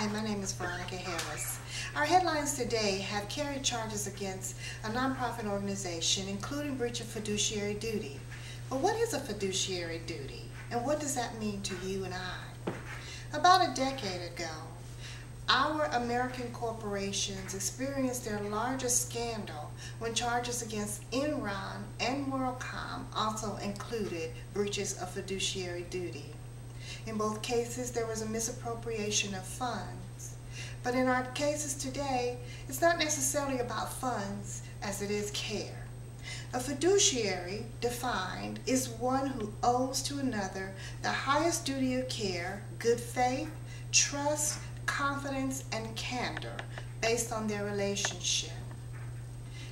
Hi, my name is Veronica. Our headlines today have carried charges against a nonprofit organization, including breach of fiduciary duty. But what is a fiduciary duty, and what does that mean to you and I? About a decade ago, our American corporations experienced their largest scandal when charges against Enron and WorldCom also included breaches of fiduciary duty. In both cases, there was a misappropriation of funds. But in our cases today, it's not necessarily about funds as it is care. A fiduciary, defined, is one who owes to another the highest duty of care, good faith, trust, confidence, and candor based on their relationship.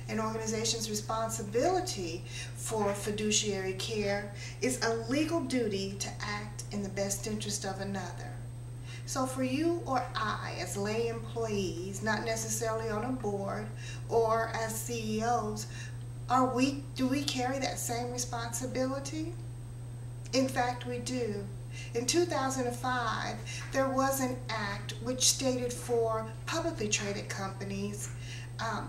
An organization's responsibility for fiduciary care is a legal duty to act in the best interest of another. So for you or I, as lay employees, not necessarily on a board or as CEOs, do we carry that same responsibility? In fact, we do. In 2005, there was an act which stated for publicly traded companies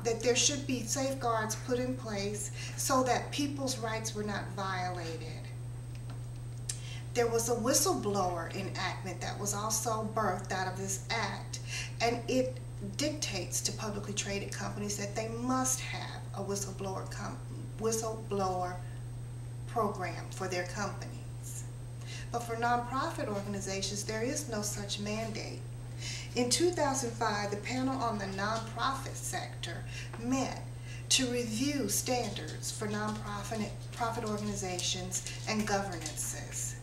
that there should be safeguards put in place so that people's rights were not violated. There was a whistleblower enactment that was also birthed out of this act, and it dictates to publicly traded companies that they must have a whistleblower program for their companies. But for nonprofit organizations, there is no such mandate. In 2005, the panel on the nonprofit sector met to review standards for nonprofit organizations and governances.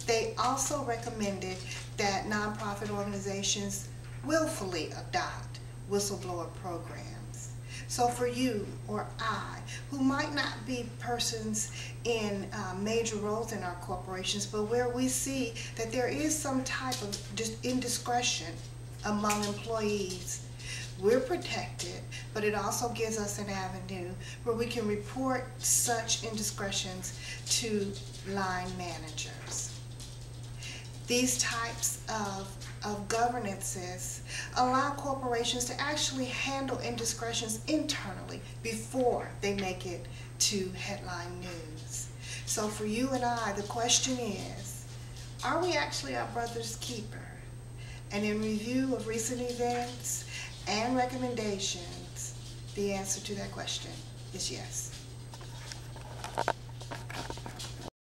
They also recommended that nonprofit organizations willfully adopt whistleblower programs. So for you or I, who might not be persons in major roles in our corporations, but where we see that there is some type of indiscretion among employees, we're protected, but it also gives us an avenue where we can report such indiscretions to line managers. These types of governances allow corporations to actually handle indiscretions internally before they make it to headline news. So for you and I, the question is, are we actually our brother's keeper? And in review of recent events and recommendations, the answer to that question is yes.